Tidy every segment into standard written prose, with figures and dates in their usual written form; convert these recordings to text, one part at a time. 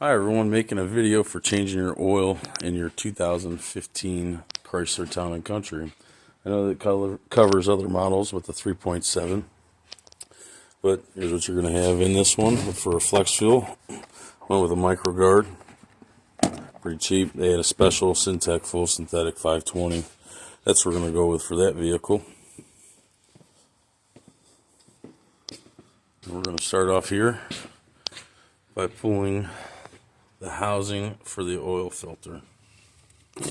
Hi everyone, making a video for changing your oil in your 2015 Chrysler Town and Country. I know that covers other models with the 3.7, but here's what you're going to have in this one for a flex fuel. Went with a micro guard, pretty cheap. They had a special Syntec full synthetic 520. That's what we're going to go with for that vehicle. And we're going to start off here by pulling the housing for the oil filter,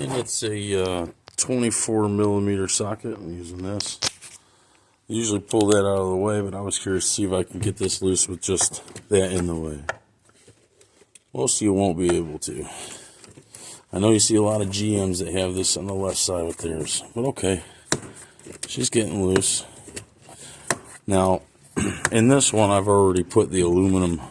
and it's a 24 millimeter socket. I'm using this. I usually pull that out of the way, but I was curious to see if I can get this loose with just that in the way. Most of you won't be able to. I know you see a lot of GMs that have this on the left side with theirs, but okay, she's getting loose. Now in this one I've already put the aluminum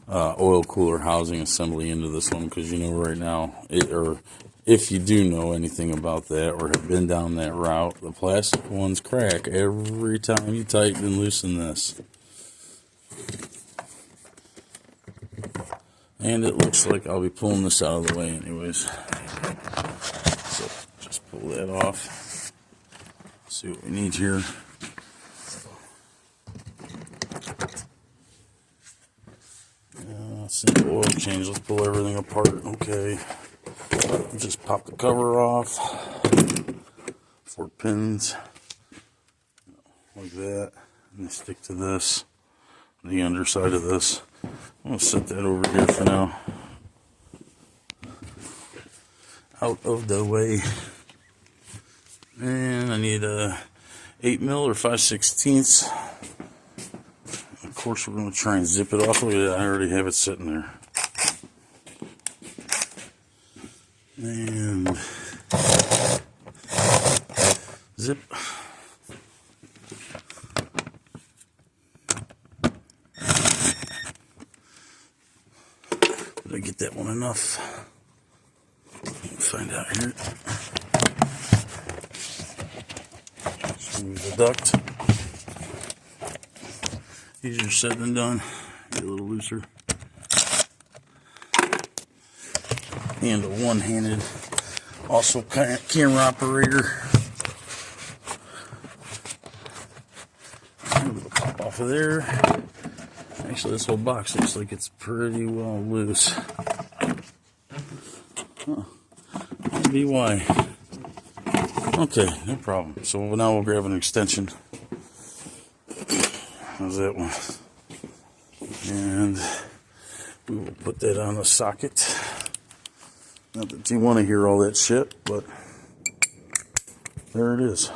oil cooler housing assembly into this one, because you know right now, or if you do know anything about that or have been down that route, the plastic ones crack every time you tighten and loosen this. And it looks like I'll be pulling this out of the way anyways. So just pull that off. See what we need here. Simple oil change. Let's pull everything apart. Okay. Just pop the cover off. 4 pins. Like that. And they stick to this. The underside of this. I'm going to set that over here for now. Out of the way. And I need a 8 mil or 5/16. Of course, we're going to try and zip it off. Look at that, I already have it sitting there. And zip. Did I get that one enough? Find out here. Just move the duct. Easier said than done. Get a little looser. And a one-handed, also camera operator. It'll pop off of there. Actually, this whole box looks like it's pretty well loose. Huh. Maybe why. Okay, no problem. So now we'll grab an extension. How's that one? And we will put that on the socket. Not that you want to hear all that shit, but there it is.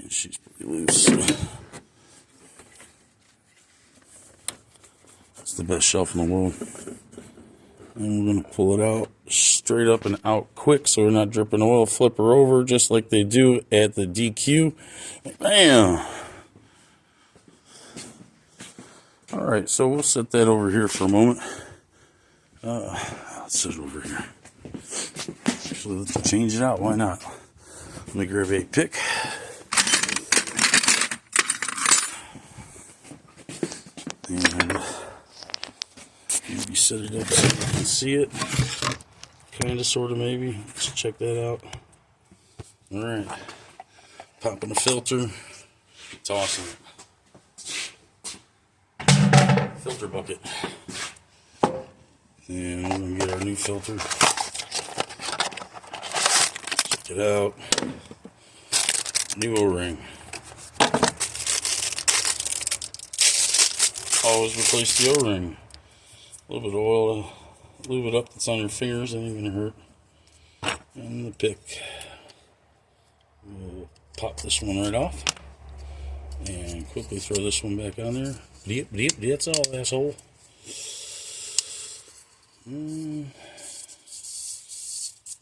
And she's pretty loose. The best shelf in the world. And we're going to pull it out straight up and out quick so we're not dripping oil. Flip her over just like they do at the DQ. Bam! Alright, so we'll set that over here for a moment. Let's set it over here. Actually, let's change it out. Why not? Let me grab a pick. And maybe set it up so you can see it. Kind of, sort of, maybe. Let's check that out. Alright. Popping the filter. Tossing it. Filter bucket. And we're going to get our new filter. Check it out. New O-ring. Always replace the O-ring. A little bit of oil, lube it up that's on your fingers, ain't even gonna hurt. And the pick. We'll pop this one right off. And quickly throw this one back on there. That's all, asshole.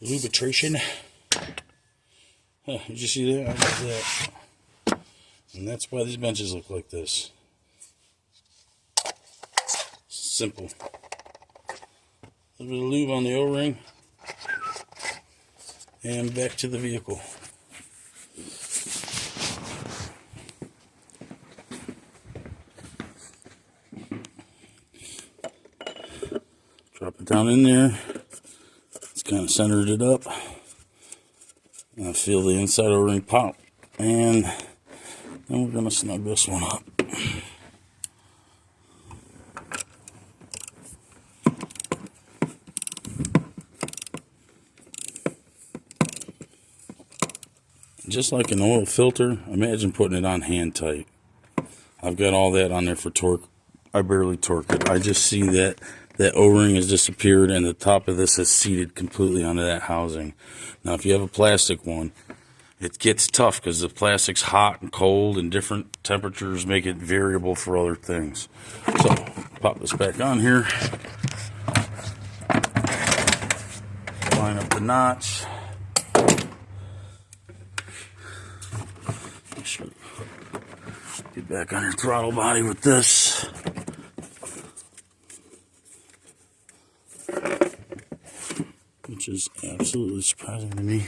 Lubitration. Huh, did you see that? I did that. And that's why these benches look like this. Simple. A little bit of lube on the O-ring. And back to the vehicle. Drop it down in there. It's kind of centered it up. And I feel the inside O-ring pop. And then we're going to snug this one up. Just like an oil filter, imagine putting it on hand tight. I've got all that on there for torque. I barely torque it. I just see that O-ring has disappeared and the top of this is seated completely onto that housing. Now, if you have a plastic one, it gets tough because the plastic's hot and cold and different temperatures make it variable for other things. So, pop this back on here. Line up the notch. Get back on your throttle body with this. Which is absolutely surprising to me.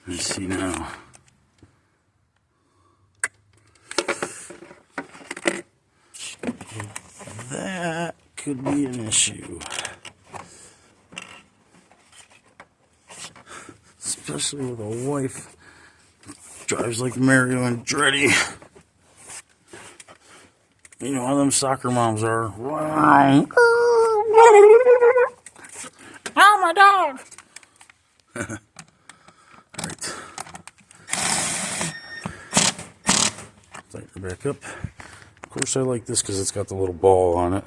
Let's see now. That could be an issue. Especially with a wife drives like Mario Andretti. You know how them soccer moms are. Wow. Oh, my dog. Alright. Tighten her back up. Of course, I like this because it's got the little ball on it.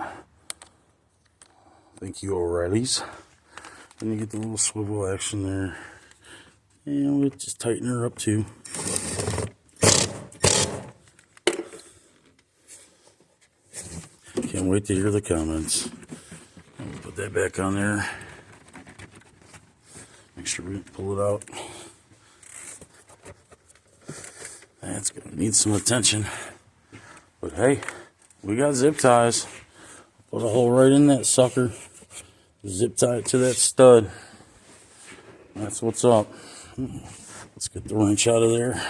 Thank you, O'Reilly's. Then you get the little swivel action there. And we'll just tighten her up too. Can't wait to hear the comments. We'll put that back on there. Make sure we pull it out. That's going to need some attention. But hey, we got zip ties. Put a hole right in that sucker. Zip tie it to that stud. That's what's up. Let's get the wrench out of there.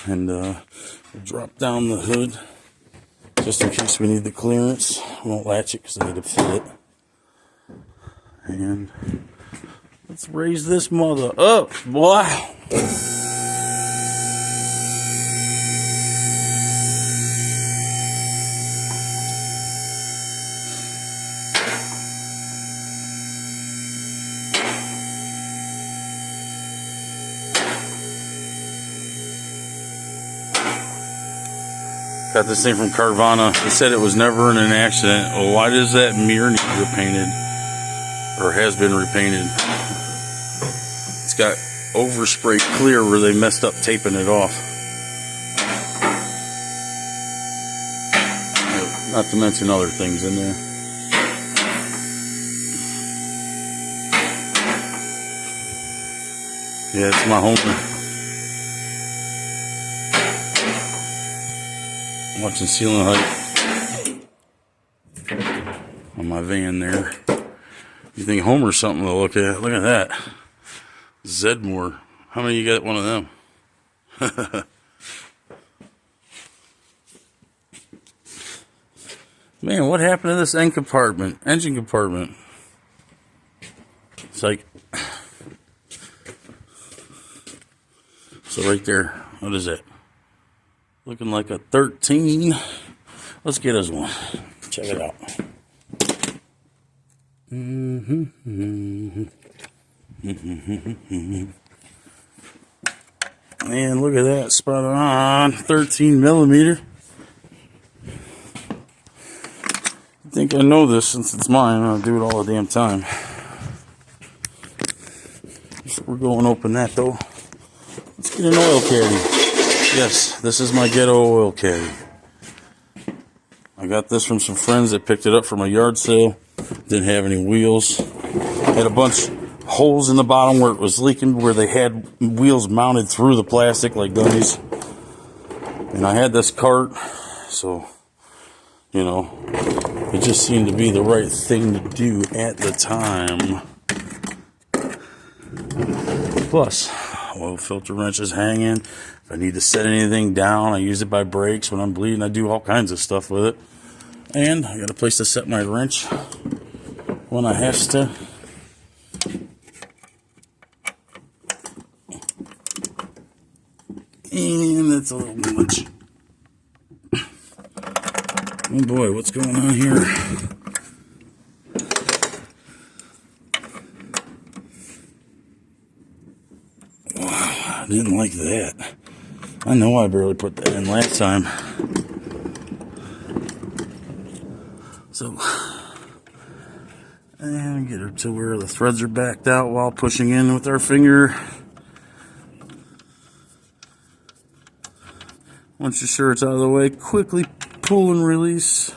And we'll drop down the hood just in case we need the clearance. I won't latch it because I need to fit it. And let's raise this mother up, boy. Got this thing from Carvana. They said it was never in an accident. Well, why does that mirror need repainted? Or has been repainted? It's got overspray clear where they messed up taping it off. Not to mention other things in there. Yeah, it's my Homer. Watching ceiling height on my van there. You think Homer's something to look at? Look at that. Zedmore. How many you got one of them? Man, what happened to this engine compartment? It's like, so right there, what is that? Looking like a 13. Let's get us one. Check it out. And look at that, spot on, 13 millimeter. I think I know this since it's mine. I'll do it all the damn time. So we're going to open that though. Let's get an oil caddy. Yes, this is my ghetto oil caddy. I got this from some friends that picked it up from a yard sale. Didn't have any wheels. Had a bunch holes in the bottom where it was leaking, where they had wheels mounted through the plastic like dummies. And I had this cart, so, you know, it just seemed to be the right thing to do at the time. Plus, oil filter wrench is hanging. If I need to set anything down, I use it by brakes. When I'm bleeding, I do all kinds of stuff with it. And I got a place to set my wrench when I have to. And that's a little much. Oh boy, what's going on here? Wow, I didn't like that. I know I barely put that in last time. So, and get her to where the threads are backed out while pushing in with our finger. Once you're sure it's out of the way, quickly pull and release.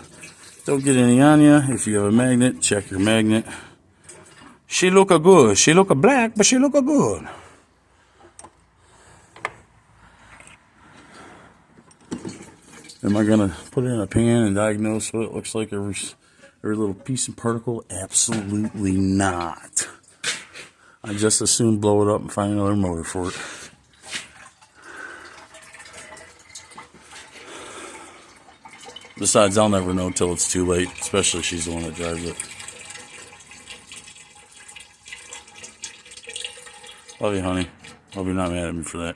Don't get any on you. If you have a magnet, check your magnet. She look a good. She look a black, but she look a good. Am I gonna put it in a pan and diagnose what it looks like every little piece and particle? Absolutely not. I just as soon blow it up and find another motor for it. Besides, I'll never know till it's too late, especially if she's the one that drives it. Love you, honey. Hope you're not mad at me for that.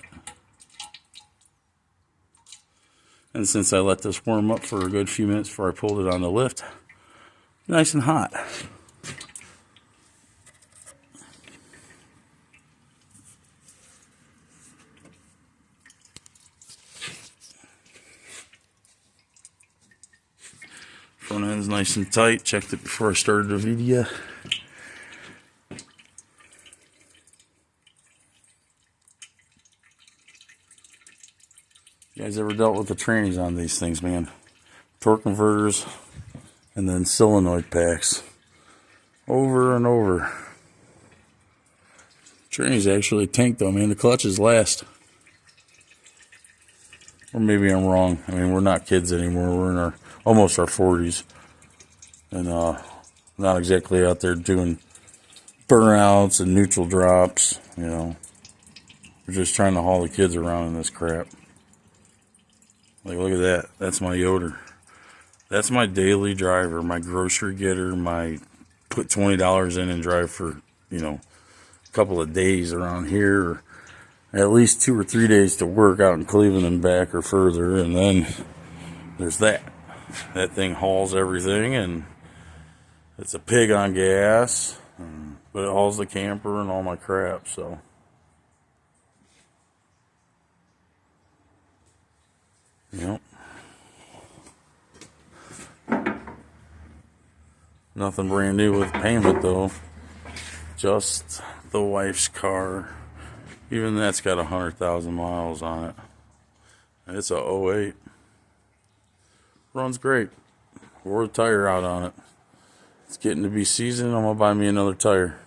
And since I let this warm up for a good few minutes before I pulled it on the lift, nice and hot. Front end's nice and tight. Checked it before I started the video. You guys ever dealt with the trannies on these things, man? Torque converters and then solenoid packs. Over and over. Trannies actually tank though, man. The clutches last. Or maybe I'm wrong. I mean, we're not kids anymore. We're in our almost our 40s. And not exactly out there doing burnouts and neutral drops, you know. We're just trying to haul the kids around in this crap. Like, look at that. That's my Yoder. That's my daily driver, my grocery getter, my put $20 in and drive for, you know, a couple of days around here, or at least 2 or 3 days to work out in Cleveland and back or further. And then there's that. That thing hauls everything, and it's a pig on gas, but it hauls the camper and all my crap, so. Yep. Nothing brand new with payment though. Just the wife's car. Even that's got 100,000 miles on it. And it's a '08. Runs great. Wore the tire out on it. It's getting to be season. I'm gonna buy me another tire.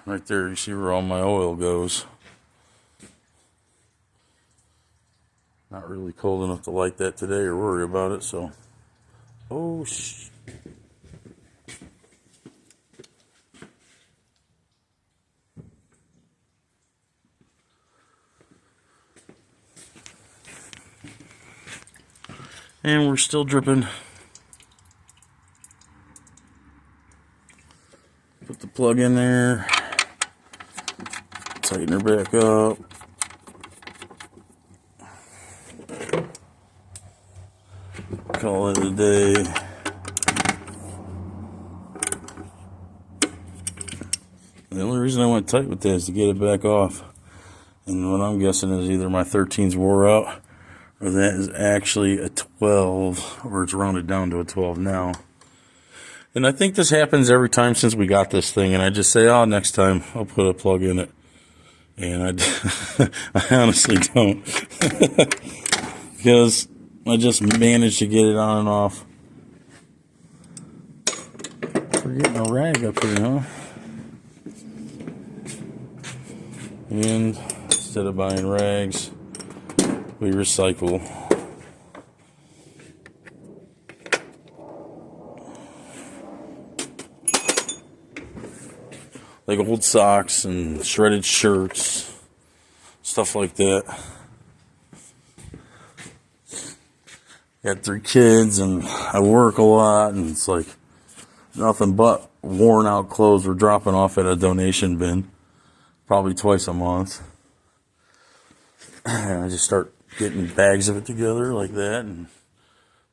Right there, you see where all my oil goes. Not really cold enough to light that today or worry about it, so. Oh, and we're still dripping. Put the plug in there. Tighten her back up. Call it a day. The only reason I went tight with that is to get it back off. And what I'm guessing is either my 13's wore out, or that is actually a 12, or it's rounded down to a 12 now. And I think this happens every time since we got this thing, and I just say, oh, next time I'll put a plug in it. And I honestly don't. Because I just managed to get it on and off. getting a rag up here, huh? And instead of buying rags, we recycle. Like old socks and shredded shirts, stuff like that. Got 3 kids and I work a lot, and it's like nothing but worn out clothes we're dropping off at a donation bin probably twice a month. And I just start getting bags of it together like that, and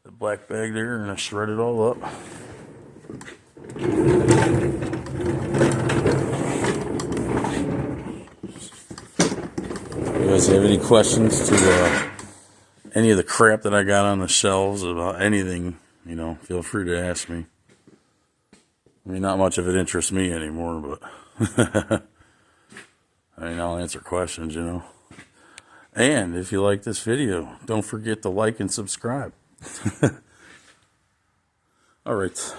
the black bag there, and I shred it all up. You guys have any questions to any of the crap that I got on the shelves about anything, you know, feel free to ask me. I mean, not much of it interests me anymore, but I mean, I'll answer questions, you know. And if you like this video, don't forget to like and subscribe. All right.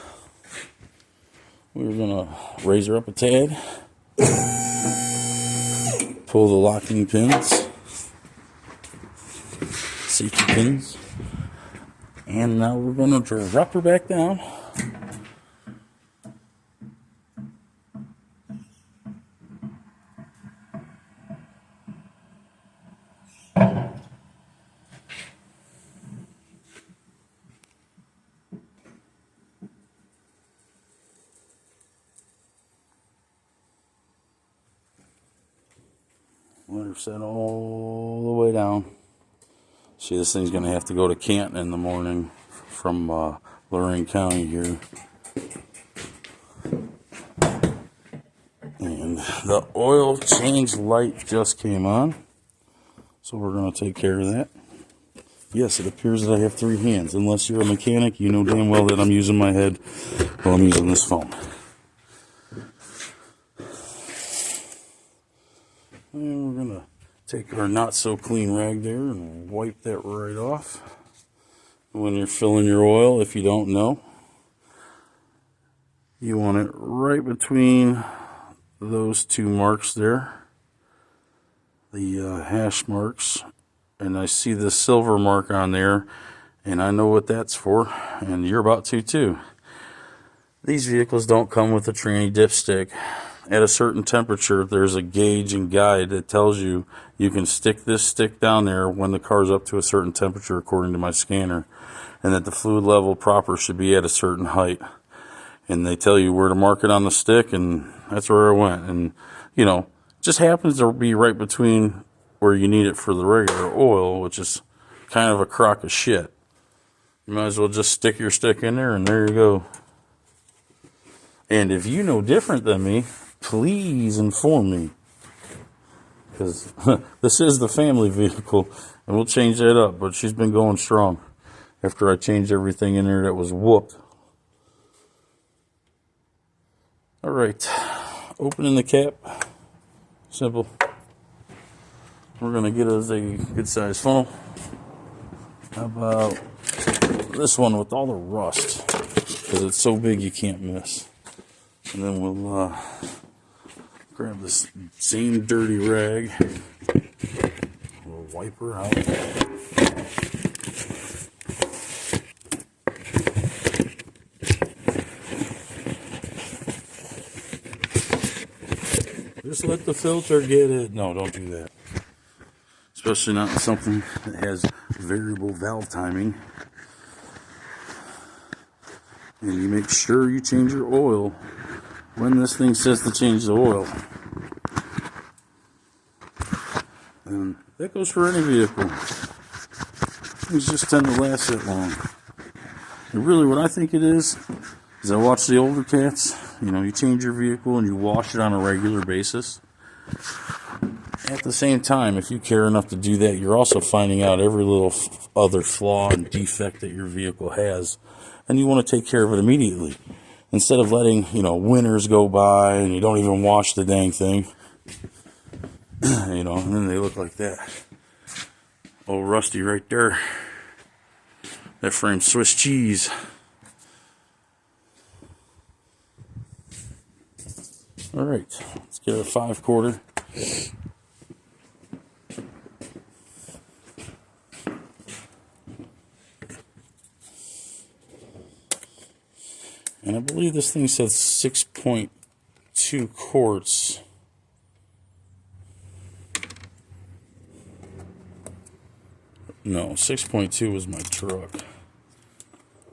We're going to raise her up a tad. Pull the locking pins. Safety pins. And now we're going to drop her back down. Let her set all the way down. See, this thing's going to have to go to Canton in the morning from Lorain County here. And the oil change light just came on. So we're going to take care of that. Yes, it appears that I have 3 hands. Unless you're a mechanic, you know damn well that I'm using my head while I'm using this phone. And we're going to take our not so clean rag there and wipe that right off. When you're filling your oil, if you don't know, you want it right between those 2 marks there, the hash marks. And I see the silver mark on there, and I know what that's for, and you're about to too. These vehicles don't come with a tranny dipstick. At a certain temperature, there's a gauge and guide that tells you you can stick this stick down there when the car's up to a certain temperature according to my scanner, and that the fluid level proper should be at a certain height. And they tell you where to mark it on the stick, and that's where I went. And, you know, just happens to be right between where you need it for the regular oil, which is kind of a crock of shit. You might as well just stick your stick in there, and there you go. And if you know different than me, please inform me, because this is the family vehicle, and we'll change that up. But she's been going strong after I changed everything in there that was whooped. All right, opening the cap, simple. We're gonna get us a good sized funnel. How about this one with all the rust, because it's so big you can't miss. And then we'll grab this same dirty rag. We'll wipe her out. Just let the filter get it. No, don't do that. Especially not in something that has variable valve timing. And you make sure you change your oil when this thing says to change the oil. And that goes for any vehicle. Things just tend to last that long. And really what I think it is I watch the older cats. You know, you change your vehicle and you wash it on a regular basis. At the same time, if you care enough to do that, you're also finding out every little other flaw and defect that your vehicle has. And you want to take care of it immediately. Instead of letting, you know, winters go by and you don't even wash the dang thing. You know, and then they look like that. Old Rusty right there. That frame's Swiss cheese. Alright, let's get our 5/4. And I believe this thing says 6.2 quarts. No, 6.2 was my truck.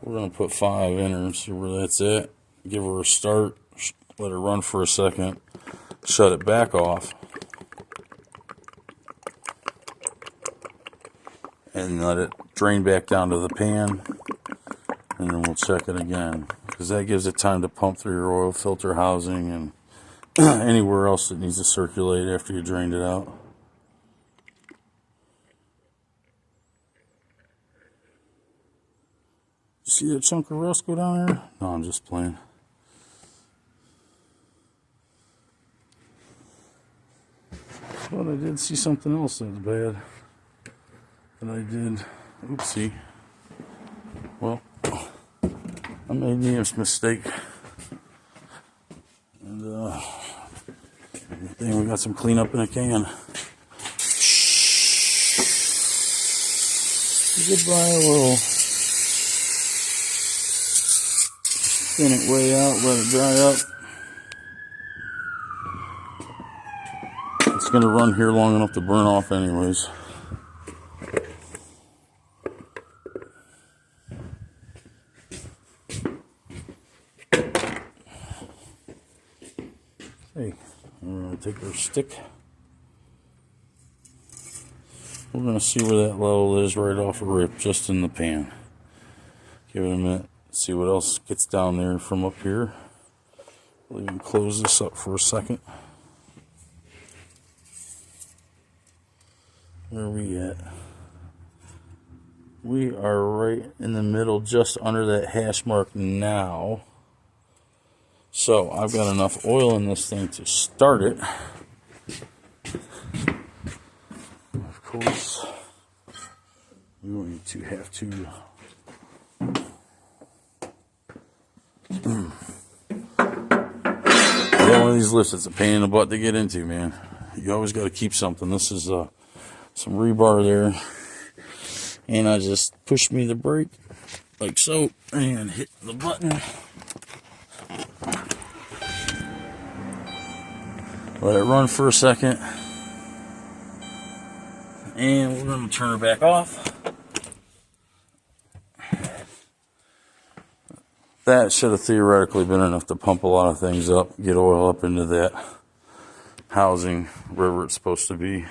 We're going to put 5 in her, see where that's at. Give her a start, let her run for a second, shut it back off, and let it drain back down to the pan, and then we'll check it again, because that gives it time to pump through your oil filter housing and anywhere else that needs to circulate after you drained it out. See that chunk of rust go down there? No, I'm just playing. But I did see something else that's bad. That I did. Oopsie. Well, I made the mistake. And, we got some cleanup in a can. Goodbye, oil. Thin it way out, let it dry up. It's going to run here long enough to burn off anyways. Okay, we're going to take our stick. We're going to see where that level is right off a rip, just in the pan. Give it a minute. See what else gets down there from up here. We'll even close this up for a second. Where are we at? We are right in the middle, just under that hash mark now. So I've got enough oil in this thing to start it. Of course, we're going to have to one of these lifts, it's a pain in the butt to get into, man. You always got to keep something. This is some rebar there, and I just pushed me the brake like so and hit the button. Let it run for a second, and we're going to turn her back off. That should have theoretically been enough to pump a lot of things up, get oil up into that housing wherever it's supposed to be.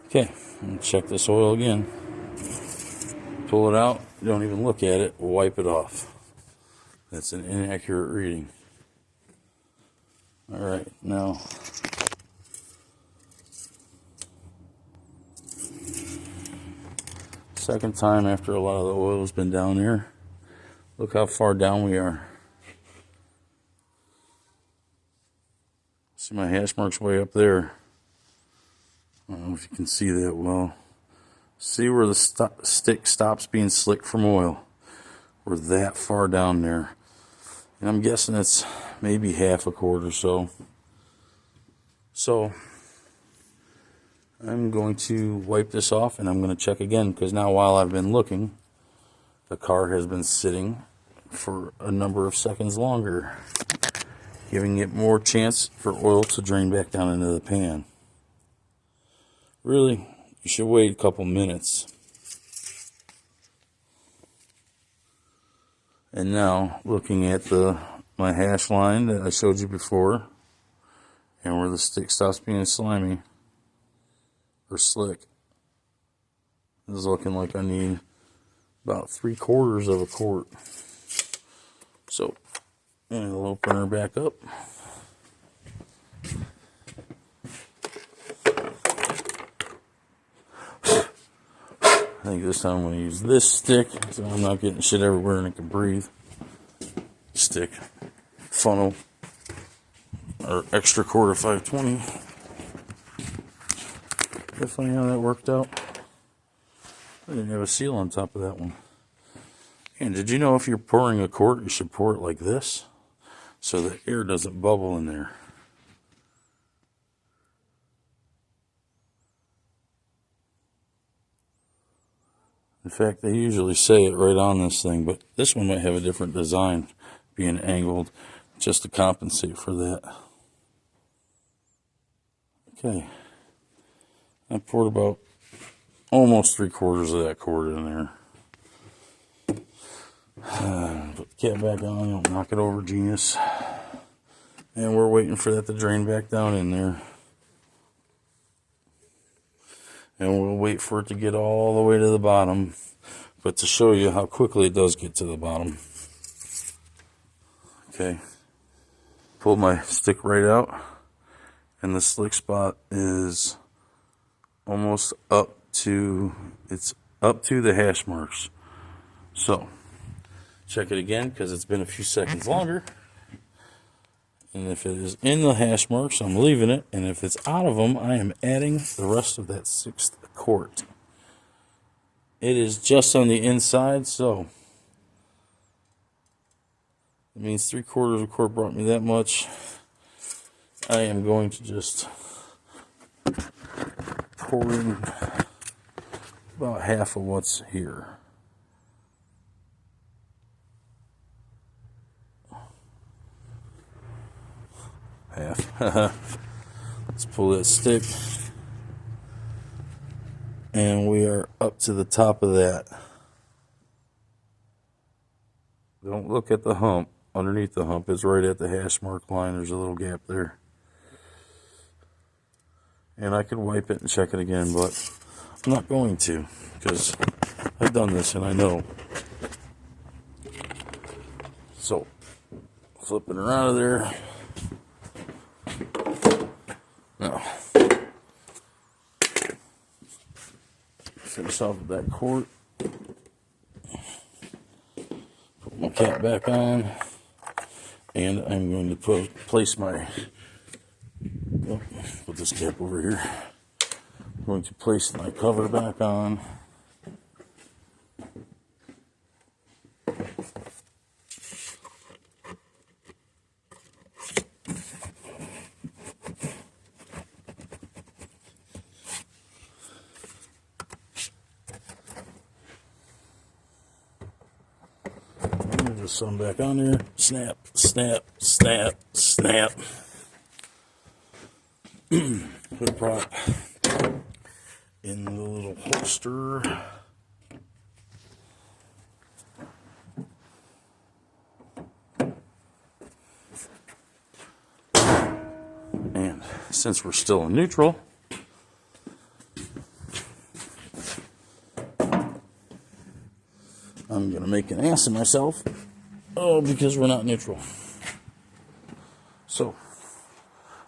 Okay, I'm going to check this oil again. Pull it out, don't even look at it, wipe it off. That's an inaccurate reading. Alright, now second time after a lot of the oil has been down there. Look how far down we are. See my hash marks way up there. I don't know if you can see that well. See where the stick stops being slick from oil. We're that far down there. And I'm guessing it's maybe half a quart or so. So I'm going to wipe this off and I'm going to check again, because now while I've been looking, the car has been sitting for a number of seconds longer, giving it more chance for oil to drain back down into the pan. Really, you should wait a couple minutes. And now, looking at my hash line that I showed you before, and where the stick stops being slimy or slick, this is looking like I need about 3/4 of a quart. So, I'll open her back up. I think this time I'm going to use this stick, so I'm not getting shit everywhere and I can breathe. Stick, funnel. Or extra quarter 520. Isn't funny how that worked out? I didn't have a seal on top of that one. And did you know if you're pouring a quart, you should pour it like this so the air doesn't bubble in there? In fact, they usually say it right on this thing, but this one might have a different design, being angled just to compensate for that. Okay. I poured about almost 3/4 of that quart in there. Put the cap back on, don't knock it over, genius. And we're waiting for that to drain back down in there. And we'll wait for it to get all the way to the bottom. But to show you how quickly it does get to the bottom. Okay. Pull my stick right out. And the slick spot is almost up to, it's up to the hash marks. So, check it again because it's been a few seconds longer. And if it is in the hash marks, I'm leaving it. And if it's out of them, I am adding the rest of that 6th quart. It is just on the inside, so it means 3/4 of a quart brought me that much. I am going to just pour in about half of what's here. Half. Let's pull that stick. And we are up to the top of that. Don't look at the hump. Underneath the hump is right at the hash mark line. There's a little gap there. And I could wipe it and check it again, but I'm not going to because I've done this and I know. So, flipping her out of there. Now, finish off with that quart. Put my cap back on. And I'm going to place my, oh, put this cap over here. I'm going to place my cover back on. Some back on there. Snap, snap, snap, snap. Put a prop in the little holster. And since we're still in neutral, I'm going to make an ass of myself. Oh, because we're not neutral. So,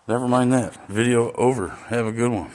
never mind that. Video over. Have a good one.